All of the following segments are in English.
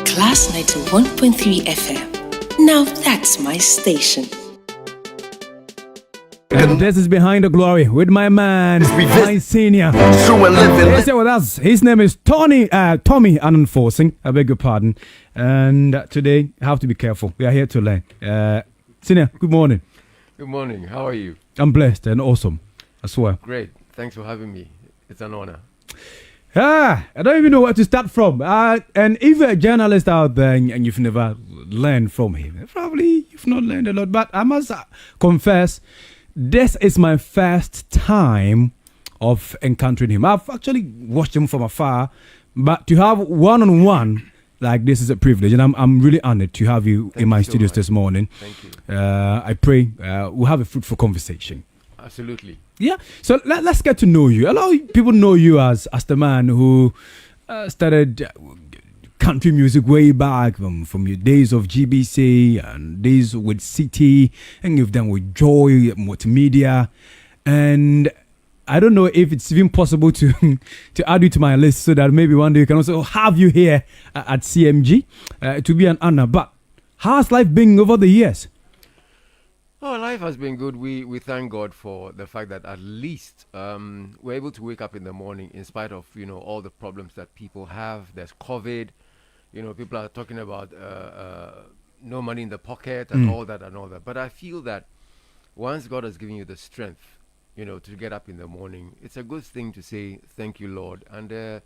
Class 91.3 FM. Now that's my station. And this is Behind the Glory with my man, my senior. He's here with us. His name is Tommy Annan Forson. I beg your pardon. And today, I have to be careful. We are here to learn. Senior, good morning. Good morning. How are you? I'm blessed and awesome as well. Great. Thanks for having me. It's an honor. I don't even know where to start from. And if you're a journalist out there and you've never learned from him, probably you've not learned a lot. But I must confess, this is my first time of encountering him. I've actually watched him from afar, but to have one-on-one like this is a privilege, and I'm really honored to have you in my studios this morning. Thank you. I pray we'll have a fruitful conversation. Absolutely. Yeah. So let's get to know you. A lot of people know you as the man who started country music way back from your days of GBC and days with City, and you've done with Joy Multimedia. And I don't know if it's even possible to add you to my list so that maybe one day we can also have you here at CMG. To be an honor. But how's life been over the years? Oh, life has been good. We thank God for the fact that at least we're able to wake up in the morning in spite of all the problems that people have. There's COVID. People are talking about no money in the pocket and all that and all that. But I feel that once God has given you the strength, to get up in the morning, it's a good thing to say thank you, Lord, and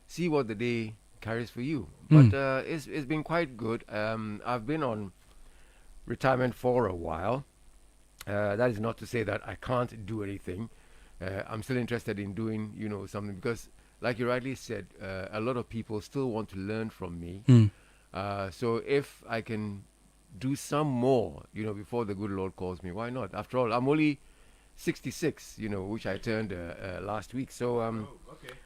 see what the day carries for you. But it's been quite good. I've been on retirement for a while. That is not to say that I can't do anything. I'm still interested in doing, something because, like you rightly said, a lot of people still want to learn from me. So if I can do some more, before the good Lord calls me, why not? After all, I'm only 66, which I turned last week. So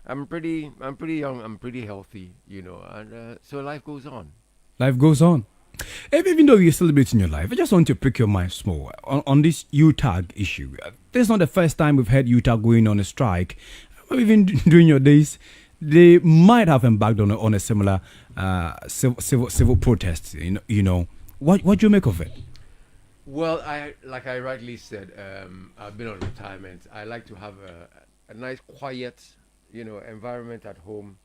I'm pretty young. I'm pretty healthy, and so life goes on. Life goes on. Even though you're celebrating your life, I just want to pick your mind small on this UTAG issue. This is not the first time we've had UTAG going on a strike. Even during your days, they might have embarked on a similar civil protest. What do you make of it? Well, like I rightly said, I've been on retirement. I like to have a nice, quiet, environment at home.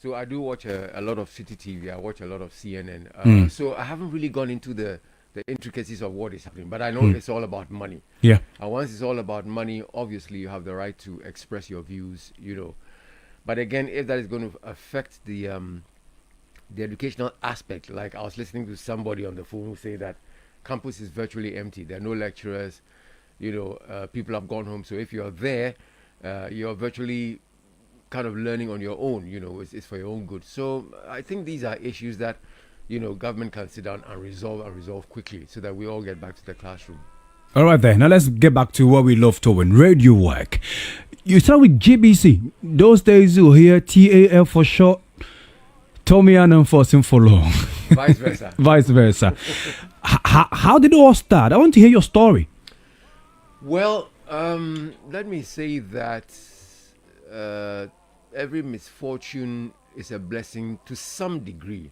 So I do watch a lot of City TV. I watch a lot of CNN. So I haven't really gone into the intricacies of what is happening. But I know it's all about money. Yeah. And once it's all about money, obviously you have the right to express your views, But again, if that is going to affect the educational aspect, like I was listening to somebody on the phone who say that campus is virtually empty. There are no lecturers. People have gone home. So if you're there, you're virtually kind of learning on your own. It's for your own good. So I think these are issues that government can sit down and resolve quickly, so that we all get back to the classroom. All right then. Now let's get back to what we love doing, radio work. You start with GBC. Those days you hear TAL for short. Tommy Annan Forson for long. Vice versa. Vice versa. How did it all start? I want to hear your story. Well, let me say that every misfortune is a blessing to some degree.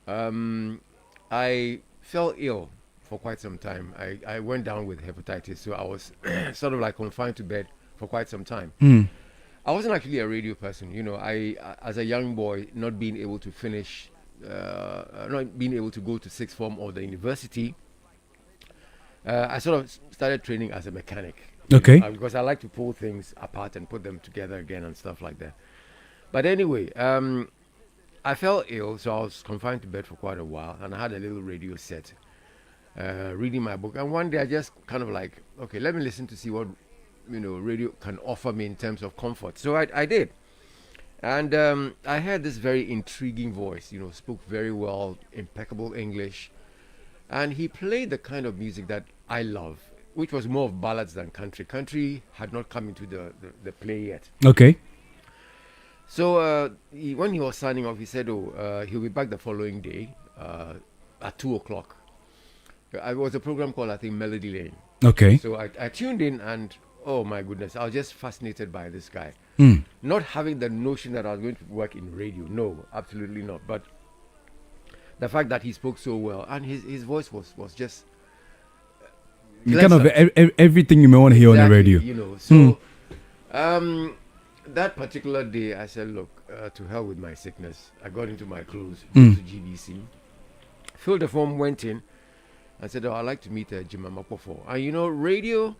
I fell ill for quite some time. I went down with hepatitis, so I was sort of like confined to bed for quite some time. I wasn't actually a radio person. I as a young boy, not being able to finish, not being able to go to sixth form or the university, I sort of started training as a mechanic. Okay. Because I like to pull things apart and put them together again and stuff like that. But anyway, I fell ill, so I was confined to bed for quite a while, and I had a little radio set, reading my book. And one day I just kind of like, okay, let me listen to see what radio can offer me in terms of comfort. So I did. And I heard this very intriguing voice, spoke very well, impeccable English. And he played the kind of music that I love, which was more of ballads than country. Country had not come into the play yet. Okay. So when he was signing off, he said, he'll be back the following day at 2 o'clock. It was a program called, I think, Melody Lane. Okay. So I tuned in, and oh my goodness, I was just fascinated by this guy. Not having the notion that I was going to work in radio. No, absolutely not. But the fact that he spoke so well, and his voice was just Kind of pleasant. everything you may want to hear on the Exactly, radio. you know. So that particular day, I said, look, to hell with my sickness. I got into my clothes, went to GBC, filled the form, went in, and said, oh, I'd like to meet Jim Amapofo. And you know, radio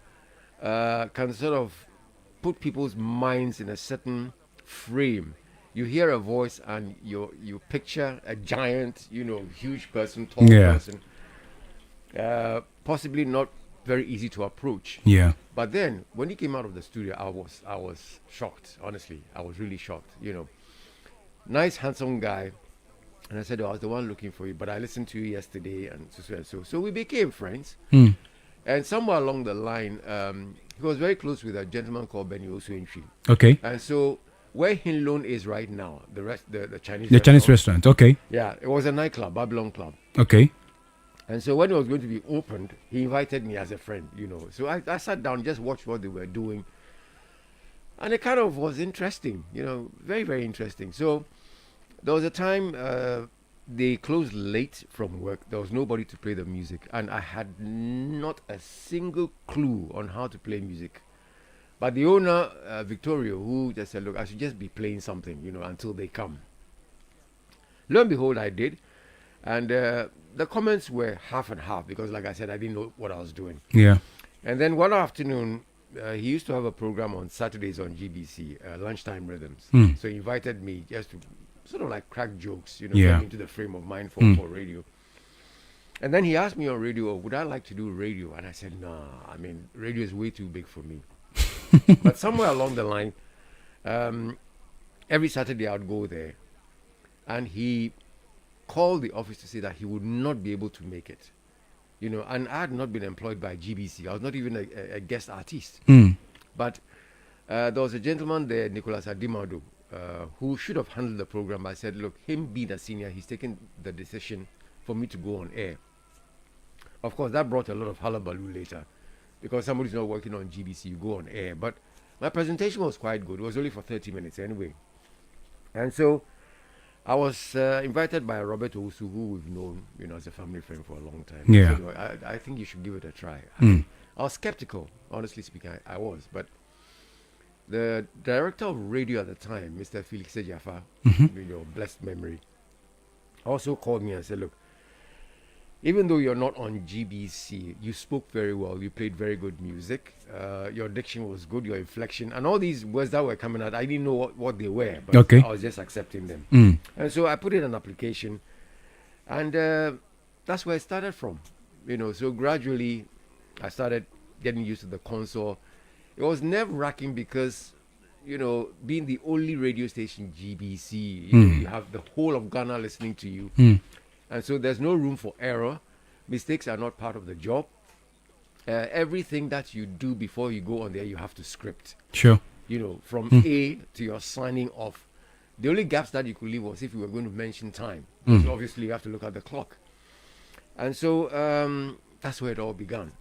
can sort of put people's minds in a certain frame. You hear a voice and you picture a giant, you know, huge person, tall Yeah. person, possibly not very easy to approach. Yeah. But then when he came out of the studio, I was shocked. Honestly, I was really shocked. You know, nice, handsome guy. And I said, oh, I was the one looking for you, but I listened to you yesterday, and so and so. So we became friends. Mm. And somewhere along the line, he was very close with a gentleman called Benny Osuentri. Okay. And so where Hinlon is right now, the Chinese The Chinese restaurant. Okay. Yeah, it was a nightclub, Babylon Club. Okay. And so when it was going to be opened, he invited me as a friend, you know. So I sat down, just watched what they were doing. And it kind of was interesting, you know, very, very interesting. So there was a time they closed late from work. There was nobody to play the music. And I had not a single clue on how to play music. But the owner, Victoria, who just said, look, I should just be playing something, you know, until they come. Lo and behold, I did. And the comments were half and half because, like I said, I didn't know what I was doing. Yeah. And then one afternoon, he used to have a program on Saturdays on GBC, Lunchtime Rhythms. So he invited me just to sort of like crack jokes, you know, Yeah. get into the frame of mind for radio. And then he asked me on radio, would I like to do radio? And I said, nah, I mean, radio is way too big for me. But somewhere along the line, every Saturday I'd go there. And he called the office to say that he would not be able to make it. You know, and I had not been employed by GBC. I was not even a guest artist. But there was a gentleman there, Nicholas Adimado, who should have handled the program. I said, look, him being a senior, he's taken the decision for me to go on air. Of course, that brought a lot of hullabaloo later because somebody's not working on GBC, you go on air. But my presentation was quite good. It was only for 30 minutes anyway. And so I was invited by Robert Owusu, who we've known, you know, as a family friend for a long time. Yeah. He said, I think you should give it a try. I was skeptical, honestly speaking. I was, but the director of radio at the time, Mr. Felix Ejafa, you know, blessed memory, also called me and said, look, even though you're not on GBC, you spoke very well. You played very good music. Your diction was good, your inflection, and all these words that were coming out, I didn't know what they were, but Okay. I was just accepting them. And so I put in an application, and that's where it started from. You know, so gradually I started getting used to the console. It was nerve-wracking because, you know, being the only radio station GBC, you know, you have the whole of Ghana listening to you. And so there's no room for error. Mistakes are not part of the job. Everything that you do before you go on there, you have to script. Sure. You know, from A to your signing off. The only gaps that you could leave was if you were going to mention time. So obviously you have to look at the clock. And so that's where it all began.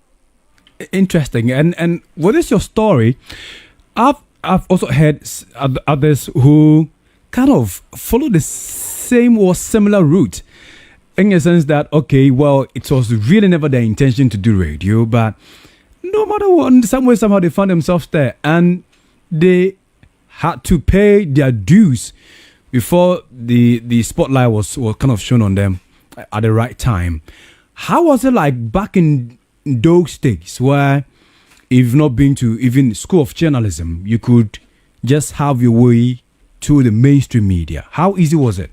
Interesting. And what is your story? I've also heard others who kind of follow the same or similar route. In a sense that, okay, well, it was really never their intention to do radio, but no matter what, in some way, somehow they found themselves there and they had to pay their dues before the spotlight was kind of shown on them at the right time. How was it like back in those days where if you've not been to even school of journalism, you could just have your way to the mainstream media? How easy was it?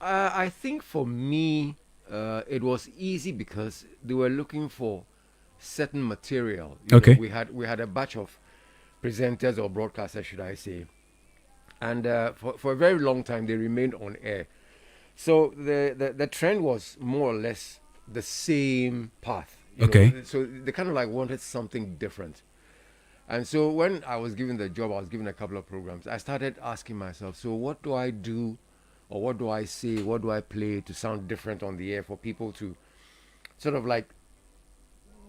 I think for me, it was easy because they were looking for certain material. You Okay. know, we had a batch of presenters or broadcasters, should I say, and for a very long time they remained on air. So the trend was more or less the same path. You Okay. know? So they kind of like wanted something different. And so when I was given the job, I was given a couple of programs. I started asking myself, so what do I do? Or what do I say? What do I play to sound different on the air for people to sort of like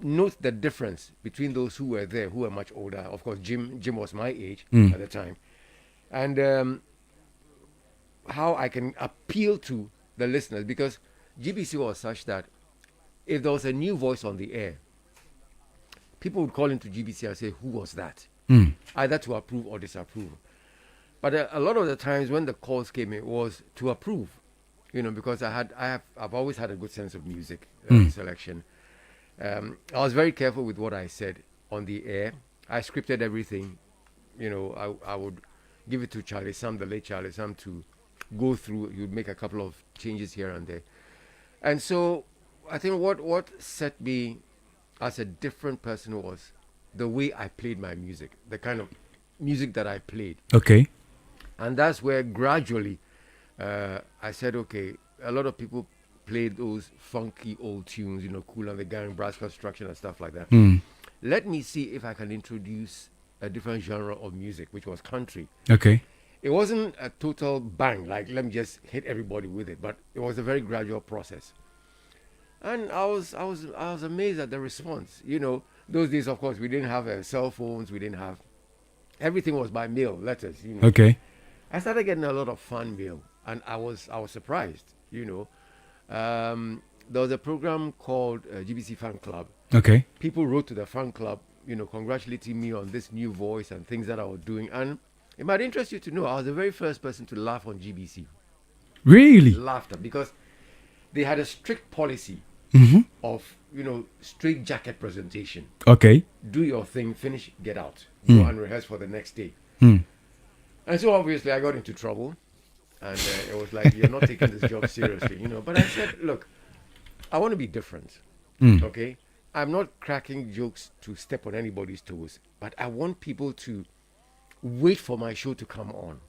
note the difference between those who were there, who were much older. Of course, Jim was my age at the time. And how I can appeal to the listeners, because GBC was such that if there was a new voice on the air, people would call into GBC and say, "Who was that?" Either to approve or disapprove. But a lot of the times when the calls came in, it was to approve, because I've always had a good sense of music selection. I was very careful with what I said on the air. I scripted everything. I would give it to Charlie Sam, the late Charlie Sam, to go through. He would make a couple of changes here and there. And so I think what set me as a different person was the way I played my music, the kind of music that I played. Okay. And that's where gradually I said, okay, a lot of people played those funky old tunes, Kool and the Gang, Brass Construction and stuff like that. Let me see if I can introduce a different genre of music, which was country. Okay. It wasn't a total bang, like let me just hit everybody with it, but it was a very gradual process. And I was amazed at the response. Those days, of course, we didn't have cell phones, we didn't have, everything was by mail, letters. Okay. I started getting a lot of fan mail, and I was surprised. There was a program called GBC Fan Club. Okay. People wrote to the fan club, congratulating me on this new voice and things that I was doing. And it might interest you to know, I was the very first person to laugh on GBC. Really? Laughter, because they had a strict policy of, straight jacket presentation. Okay. Do your thing, finish, get out. Go and rehearse for the next day. And so obviously I got into trouble. And it was like, you're not taking this job seriously, But I said, look, I want to be different. Okay? I'm not cracking jokes to step on anybody's toes. But I want people to wait for my show to come on.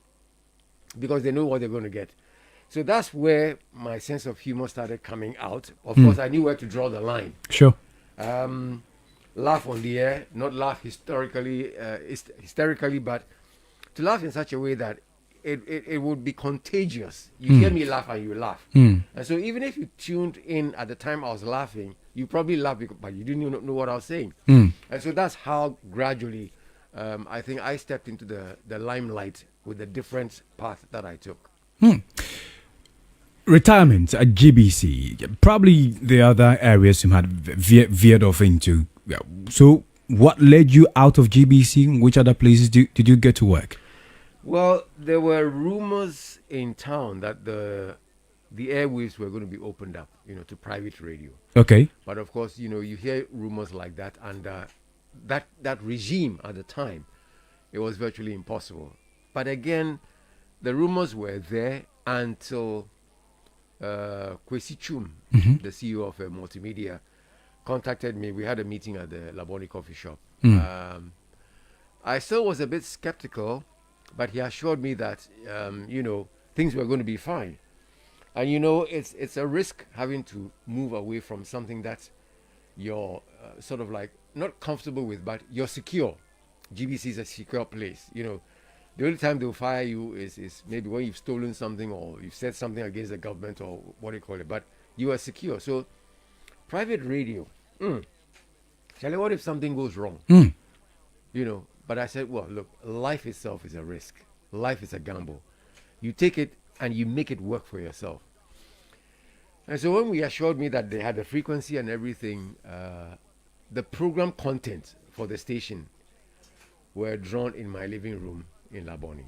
Because they know what they're going to get. So that's where my sense of humor started coming out. Of course, I knew where to draw the line. Sure. Laugh on the air, not laugh hysterically, but to laugh in such a way that it would be contagious. You hear me laugh and you laugh. And so even if you tuned in at the time I was laughing, you probably laughed, but you didn't know what I was saying. And so that's how gradually I think I stepped into the limelight with the different path that I took. Retirement at GBC, probably the other areas you had veered off into. So what led you out of GBC? Which other places did you get to work? Well, there were rumors in town that the airwaves were going to be opened up, to private radio. Okay. But of course, you hear rumors like that, and that regime at the time, it was virtually impossible. But again, the rumors were there until Kwesi Chum, the CEO of Multimedia, contacted me. We had a meeting at the Laboni coffee shop. I still was a bit skeptical, but he assured me that things were going to be fine. And it's a risk having to move away from something that you're sort of like not comfortable with, but you're secure. GBC is a secure place. The only time they'll fire you is maybe when you've stolen something or you've said something against the government or what do you call it. But you are secure. So private radio. Charlie, what if something goes wrong? But I said, well, look, life itself is a risk. Life is a gamble. You take it and you make it work for yourself. And so when we assured me that they had the frequency and everything, the program content for the station were drawn in my living room in Laboni.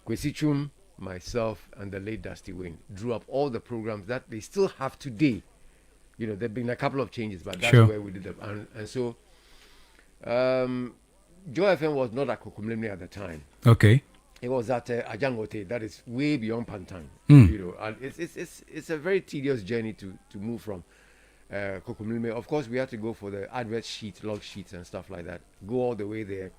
Kwesi Chum, myself, and the late Dusty Wayne drew up all the programs that they still have today. There have been a couple of changes, but that's where we did them. And so Joy FM was not at Kokumlemne at the time. Okay. It was at Ajangote, that is way beyond Pantang. And it's a very tedious journey to move from Kokumlemne. Of course, we had to go for the advert sheet, log sheets and stuff like that. Go all the way there.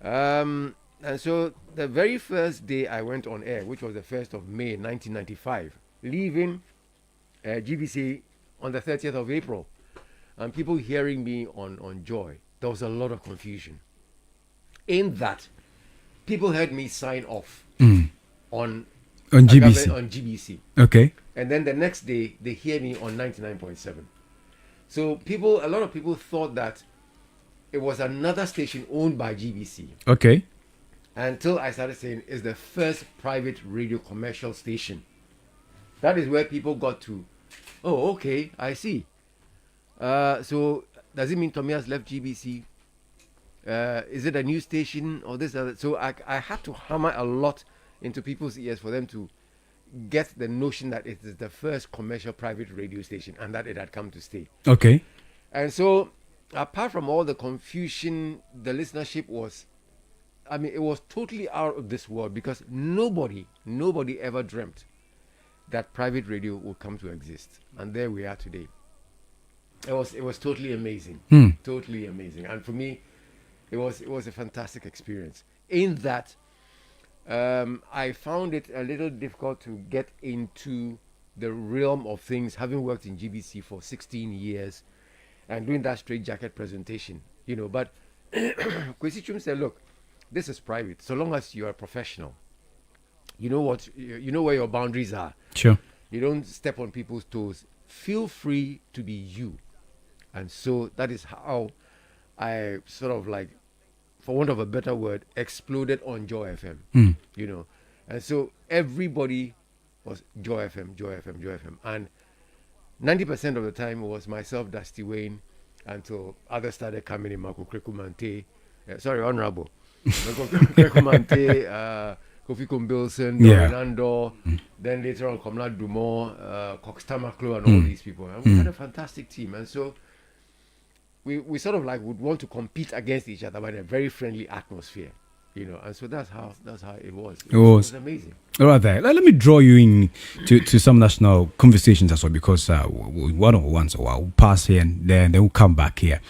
And so the very first day I went on air, which was the 1st of May 1995, leaving GBC on the 30th of April, and people hearing me on Joy, there was a lot of confusion. In that, people heard me sign off on GBC. On GBC. Okay. And then the next day, they hear me on 99.7. So a lot of people thought that it was another station owned by GBC. Okay. Until I started saying it's the first private radio commercial station That is where people got to. Oh, okay, I see. So does it mean Tommy has left GBC? Is it a new station or this? Other? So I had to hammer a lot into people's ears for them to get the notion that it is the first commercial private radio station and that it had come to stay. Okay. And so, apart from all the confusion, the listenership was, I mean, it was totally out of this world because nobody ever dreamt that private radio would come to exist. And there we are today. It was totally amazing. Totally amazing. And for me, it was a fantastic experience. In that, I found it a little difficult to get into the realm of things, having worked in GBC for 16 years and doing that straight jacket presentation, But Kwesi Chum said, look, this is private. So long as you're a professional, you know what, you know where your boundaries are. Sure. You don't step on people's toes. Feel free to be you. And so that is how I sort of like, for want of a better word, exploded on Joy FM, And so everybody was Joy FM, Joy FM, Joy FM. And 90% of the time it was myself, Dusty Wayne, until others started coming in, Marco Krekumante, Honorable, Marco Krekumante, Kofi Kumbilson, Fernando, then later on Komla Dumont, Cox Tamaklo, and all these people. And we had a fantastic team. And so we sort of like would want to compete against each other, but in a very friendly atmosphere, and so that's how it was. It was amazing. All right, there. Let me draw you in to some national conversations as well, because one on once a while we'll pass here and then we'll come back here.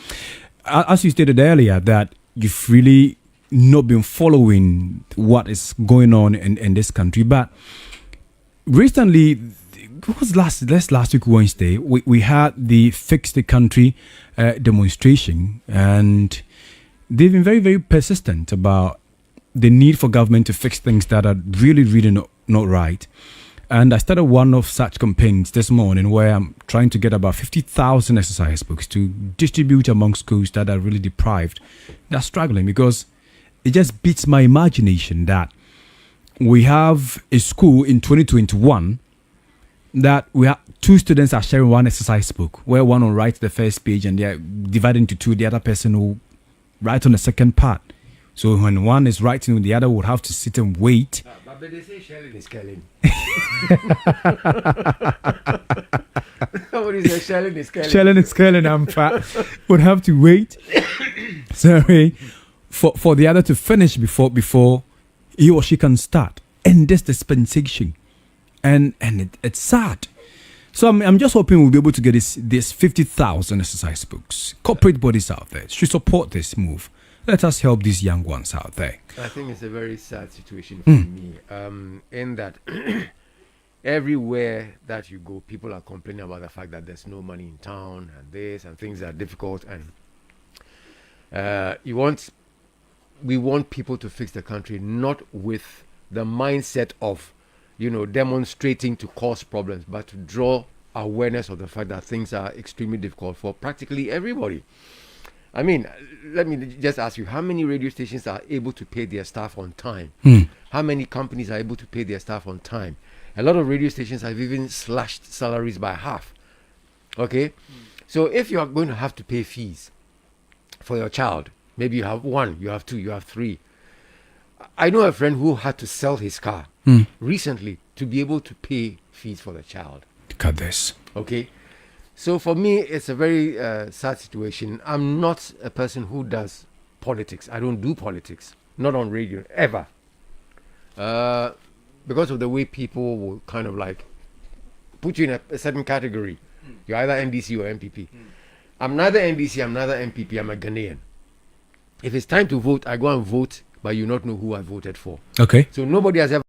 As you stated earlier, that you've really not been following what is going on in this country, but recently, it was last week Wednesday, we had the Fix the Country demonstration, and they've been very, very persistent about the need for government to fix things that are really, really not right. And I started one of such campaigns this morning where I'm trying to get about 50,000 exercise books to distribute among schools that are really deprived. They're struggling because it just beats my imagination that we have a school in 2021 that we have two students are sharing one exercise book, where one will write the first page and they're divided into two. The other person will write on the second part. So when one is writing, the other would have to sit and wait. But they say shelling is killing. Somebody said shelling is killing. Shelling is killing, would have to wait. Sorry. For the other to finish before he or she can start. And this dispensation. And it's sad. So I'm just hoping we'll be able to get this 50,000 exercise books. Corporate bodies out there should support this move. Let us help these young ones out there. I think it's a very sad situation for me. In that everywhere that you go, people are complaining about the fact that there's no money in town and this and things are difficult. And we want people to fix the country, not with the mindset of demonstrating to cause problems, but to draw awareness of the fact that things are extremely difficult for practically everybody. I mean, let me just ask you, how many radio stations are able to pay their staff on time? How many companies are able to pay their staff on time? A lot of radio stations have even slashed salaries by half. Okay? So if you are going to have to pay fees for your child, maybe you have one, you have two, you have three. I know a friend who had to sell his car recently to be able to pay fees for the child. Look at this. Okay? So for me, it's a very sad situation. I'm not a person who does politics. I don't do politics. Not on radio, ever. Because of the way people will kind of like put you in a certain category. You're either NDC or MPP. I'm neither NDC, I'm neither MPP, I'm a Ghanaian. If it's time to vote, I go and vote, but you not know who I voted for. Okay. So nobody has ever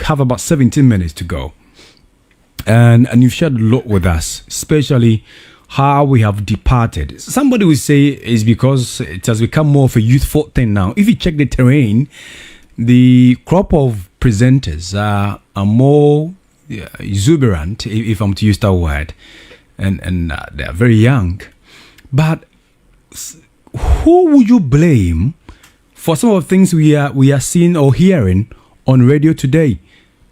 have about 17 minutes to go. And you've shared a lot with us, especially how we have departed. Somebody would say it's because it has become more of a youthful thing now. If you check the terrain, the crop of presenters are more exuberant, if I'm to use that word, and they are very young. But who would you blame for some of the things we are seeing or hearing on radio today?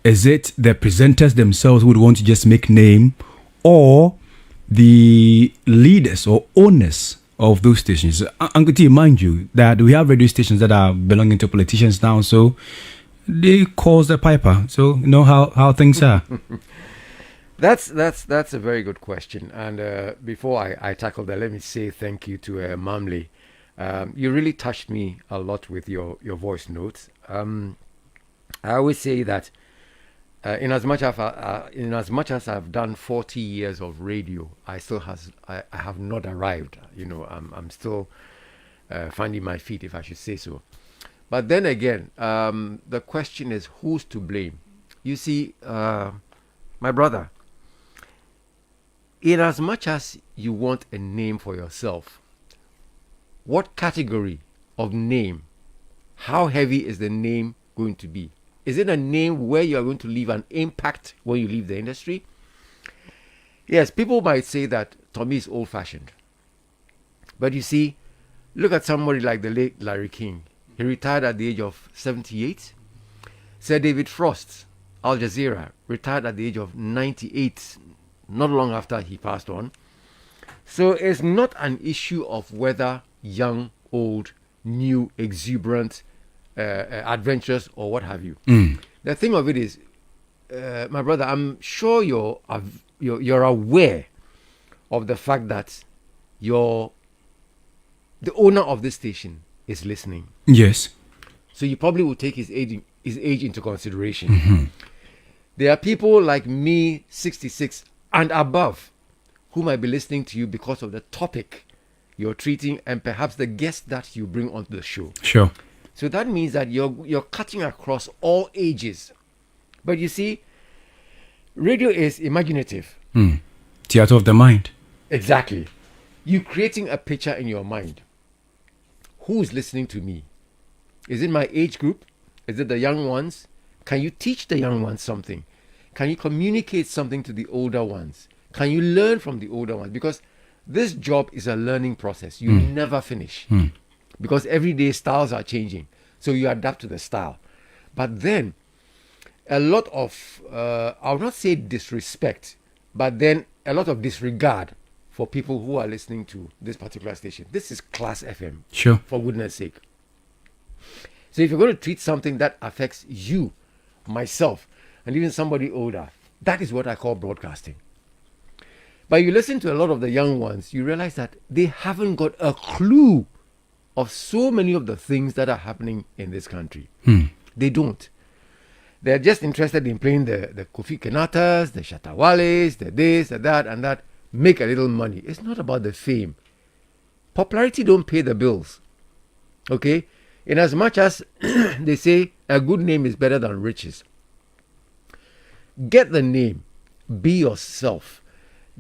Is it the presenters themselves who would want to just make name, or the leaders or owners of those stations? Uncle T, mind you that we have radio stations that are belonging to politicians now, so they cause the piper. So you know how things are. That's a very good question. And before I tackle that, let me say thank you to Mamli. You really touched me a lot with your voice notes. I always say that in as much as I've done 40 years of radio, I have not arrived. I'm still finding my feet, if I should say so. But then again, the question is, who's to blame? You see, my brother, in as much as you want a name for yourself, what category of name, how heavy is the name going to be? Is it a name where you are going to leave an impact when you leave the industry? Yes, people might say that Tommy is old-fashioned. But you see, look at somebody like the late Larry King. He retired at the age of 78. Sir David Frost, Al Jazeera, retired at the age of 98, not long after he passed on. So it's not an issue of whether young, old, new, exuberant, adventurous, or what have you. The thing of it is, my brother, I'm sure you're aware of the fact that the owner of this station is listening. Yes. So you probably will take his age into consideration. There are people like me, 66 and above, who might be listening to you because of the topic you're treating and perhaps the guest that you bring onto the show. Sure. So that means that you're cutting across all ages. But you see, radio is imaginative. Theater of the mind. Exactly. You're creating a picture in your mind. Who's listening to me? Is it my age group? Is it the young ones? Can you teach the young ones something? Can you communicate something to the older ones? Can you learn from the older ones? Because this job is a learning process. You never finish. Because every day styles are changing. So you adapt to the style. But then a lot of, I'll not say disrespect, but then a lot of disregard for people who are listening to this particular station. This is Class FM. Sure. For goodness sake. So if you're going to treat something that affects you, myself, and even somebody older, that is what I call broadcasting. But you listen to a lot of the young ones, you realize that they haven't got a clue of so many of the things that are happening in this country. They don't. They're just interested in playing the Kofi Kenatas, the Shatawales, the this, the that, and that, make a little money. It's not about the fame. Popularity don't pay the bills. Okay? In as much as they say a good name is better than riches. Get the name. Be yourself.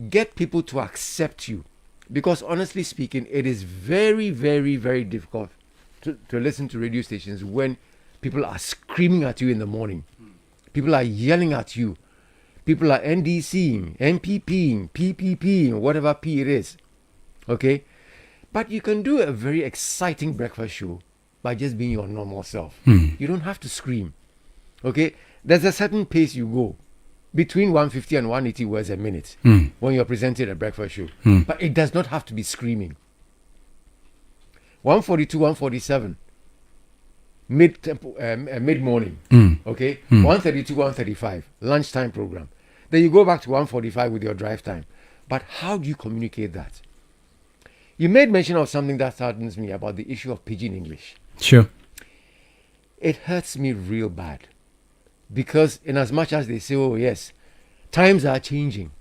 Get people to accept you. Because honestly speaking, it is very, very, very difficult to listen to radio stations when people are screaming at you in the morning. People are yelling at you. People are NDCing, MPPing, PPPing, whatever P it is. Okay? But you can do a very exciting breakfast show by just being your normal self. You don't have to scream. Okay? There's a certain pace you go. Between 150 and 180 words a minute when you're presenting a breakfast show. But it does not have to be screaming. 142, 147, mid-morning. Okay? 132, 135, lunchtime program. Then you go back to 145 with your drive time. But how do you communicate that? You made mention of something that saddens me about the issue of pidgin English. Sure. It hurts me real bad. Because in as much as they say, oh yes, times are changing.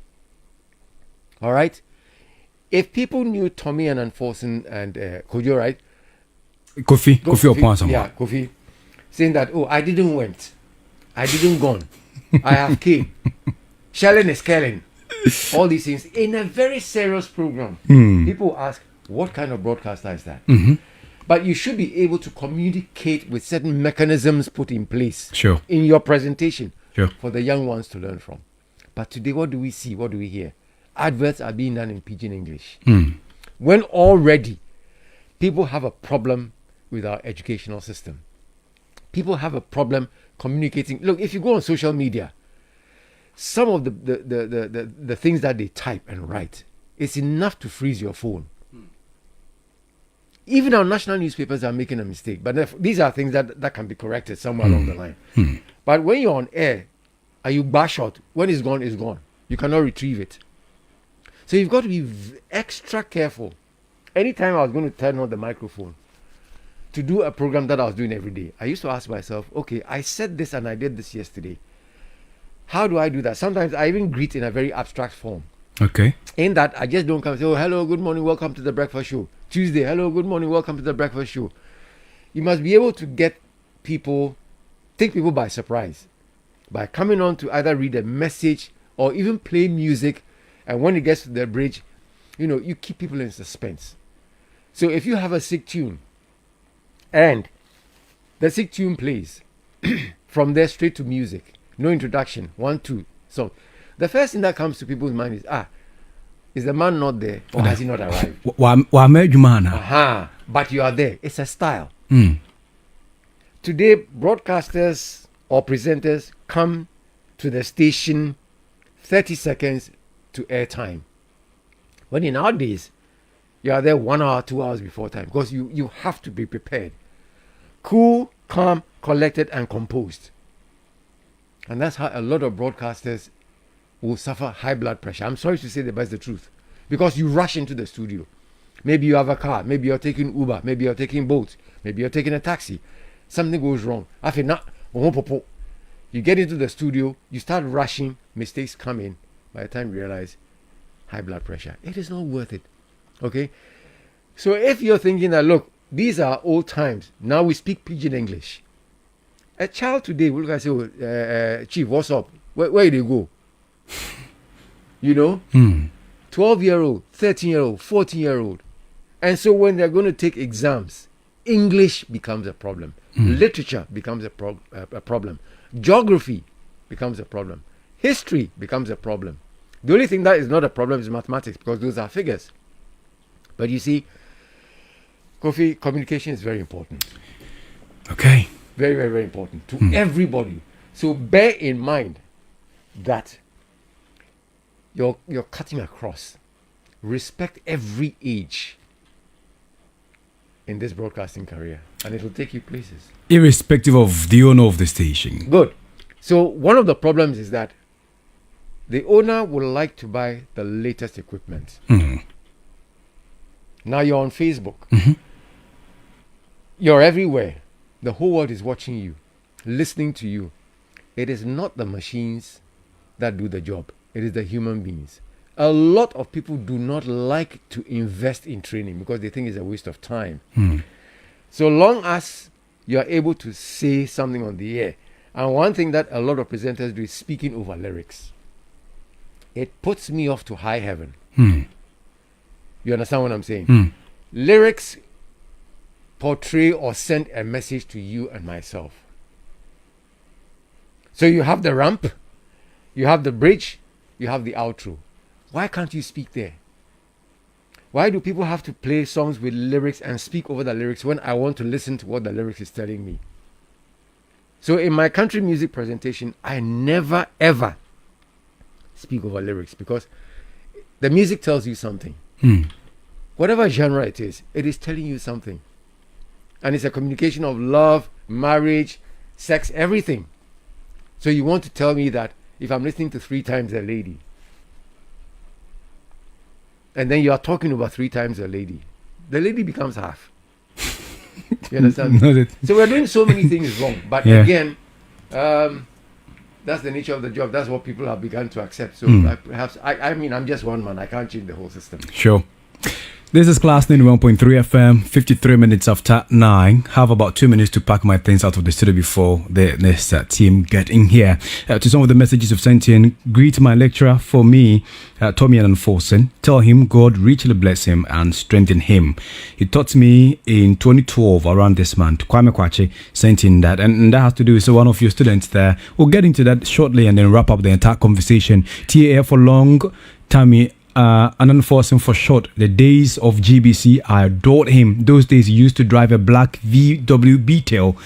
All right? If people knew Tommy and Forson and Kojo, right? Kofi Opoasamoah. Yeah, Kofi. Saying that, oh, I didn't went. I didn't gone. I have came. Shelling is killing. All these things in a very serious program. People ask, what kind of broadcaster is that? But you should be able to communicate with certain mechanisms put in place in your presentation for the young ones to learn from. But today, what do we see? What do we hear? Adverts are being done in pidgin English. When already people have a problem with our educational system. People have a problem communicating. Look, if you go on social media, some of the things that they type and write, it's enough to freeze your phone. Even our national newspapers are making a mistake. But these are things that can be corrected somewhere along the line. But when you're on air, and you bash out, when it's gone, it's gone. You cannot retrieve it. So you've got to be extra careful. Anytime I was going to turn on the microphone to do a program that I was doing every day, I used to ask myself, okay, I said this and I did this yesterday. How do I do that? Sometimes I even greet in a very abstract form. Okay. In that, I just don't come and say, oh, hello, good morning, welcome to the breakfast show. Tuesday, hello, good morning, welcome to the breakfast show. You must be able to take people by surprise by coming on to either read a message or even play music. And when it gets to the bridge, you keep people in suspense. So if you have a sick tune and the sick tune plays from there straight to music, no introduction, 1, 2 song, the first thing that comes to people's mind is the man not there or has he not arrived? But you are there. It's a style. Today, broadcasters or presenters come to the station 30 seconds to airtime. When in our days, you are there 1 hour, 2 hours before time because you have to be prepared. Cool, calm, collected, and composed. And that's how a lot of broadcasters will suffer high blood pressure. I'm sorry to say that, but it's the truth. Because you rush into the studio. Maybe you have a car. Maybe you're taking Uber. Maybe you're taking Bolt. Maybe you're taking a taxi. Something goes wrong. You get into the studio. You start rushing. Mistakes come in. By the time you realize, high blood pressure. It is not worth it. Okay? So if you're thinking that, look, these are old times. Now we speak pidgin English. A child today will look and say, Chief, what's up? Where do you go? 12-year-old, 13-year-old, 14-year-old. And so when they're going to take exams, English becomes a problem. Literature becomes a problem. Geography becomes a problem. History becomes a problem. The only thing that is not a problem is mathematics because those are figures. But you see, Kofi, communication is very important. Okay. Very, very, very important to everybody. So bear in mind that you're cutting across. Respect every age in this broadcasting career, and it will take you places. Irrespective of the owner of the station. Good. So one of the problems is that the owner would like to buy the latest equipment. Now you're on Facebook. You're everywhere. The whole world is watching you, listening to you. It is not the machines that do the job. It is the human beings. A lot of people do not like to invest in training because they think it's a waste of time. So long as you are able to say something on the air, and one thing that a lot of presenters do is speaking over lyrics. It puts me off to high heaven. You understand what I'm saying? Lyrics portray or send a message to you and myself. So you have the ramp, you have the bridge, you have the outro. Why can't you speak there? Why do people have to play songs with lyrics and speak over the lyrics when I want to listen to what the lyrics is telling me? So in my country music presentation, I never ever speak over lyrics because the music tells you something. Whatever genre it is telling you something. And it's a communication of love, marriage, sex, everything. So you want to tell me that if I'm listening to 3 times a lady, and then you are talking about 3 times a lady, the lady becomes half. You understand? So we're doing so many things wrong. But again, that's the nature of the job. That's what people have begun to accept. So perhaps, I'm just one man. I can't change the whole system. Sure. This is Class 91.3 FM, 53 minutes after 9. Have about 2 minutes to pack my things out of the studio before the next team get in here. To some of the messages you've sent in, greet my lecturer for me, Tommy Annan Forson. Tell him God richly bless him and strengthen him. He taught me in 2012 around this month. Kwame Kwache sent in that, and that has to do with one of your students there. We'll get into that shortly and then wrap up the entire conversation. TAF for long, Tommy Annan Forson for short. The days of GBC, I adored him. Those days he used to drive a black VW Beetle.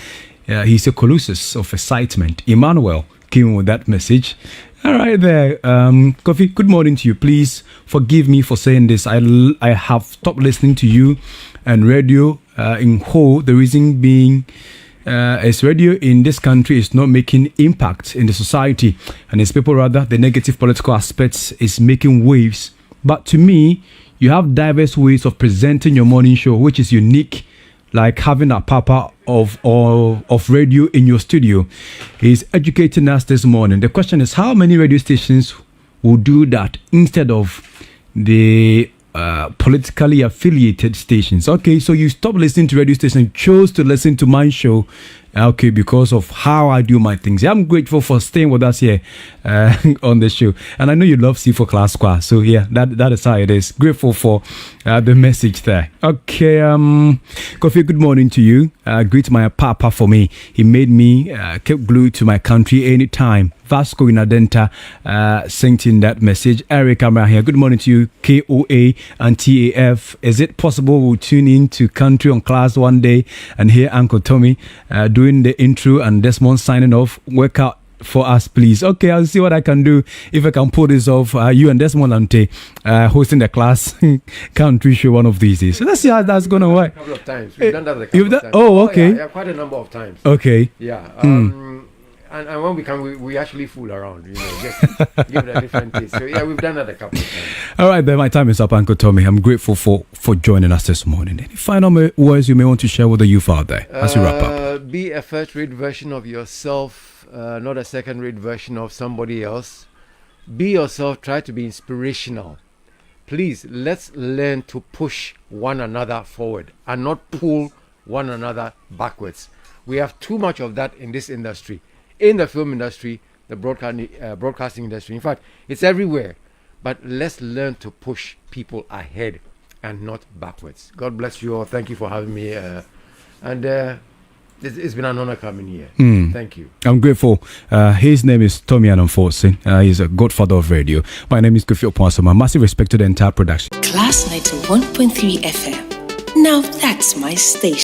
He's a colossus of excitement. Emmanuel came with that message. All right there. Kofi, good morning to you. Please forgive me for saying this. I have stopped listening to you and radio in whole. The reason being as radio in this country is not making impact in the society, and as people rather, the negative political aspects is making waves. But to me, you have diverse ways of presenting your morning show, which is unique, like having a papa of radio in your studio. He's educating us this morning. The question is, how many radio stations will do that instead of the politically affiliated stations? Okay, so you stopped listening to radio stations, chose to listen to my show, okay, because of how I do my things. I'm grateful for staying with us here on the show, and I know you love C4 Class Squad, so yeah, that is how it is. Grateful for the message there. Okay, Kofi, good morning to you. Greet my papa for me. He made me keep glued to my country anytime. Vasco in Adenta sent in that message. Eric Amra here. Good morning to you, KOA and TAF. Is it possible we'll tune in to Country on Class one day and hear Uncle Tommy doing the intro and Desmond signing off? Work out for us, please. Okay, I'll see what I can do if I can pull this off. You and Desmond Ante hosting the Class Country show one of these days. So let's see how that's going to work. A couple of times. We've done that a couple of times. Oh, okay. Yeah, quite a number of times. Okay. Yeah. And when we come, we actually fool around, just give it a different taste. So yeah, we've done that a couple of times. All right, then my time is up, Uncle Tommy. I'm grateful for joining us this morning. Any final words you may want to share with the youth out there as we wrap up? Be a first-rate version of yourself, not a second-rate version of somebody else. Be yourself. Try to be inspirational. Please, let's learn to push one another forward and not pull one another backwards. We have too much of that in this industry. In the film industry, the broadcasting industry. In fact, it's everywhere. But let's learn to push people ahead and not backwards. God bless you all. Thank you for having me. It's been an honor coming here. Thank you. I'm grateful. His name is Tommy Annan Forson. He's a godfather of radio. My name is Kofi Oponsoma. Massive respect to the entire production. Class 91.3 FM. Now that's my station.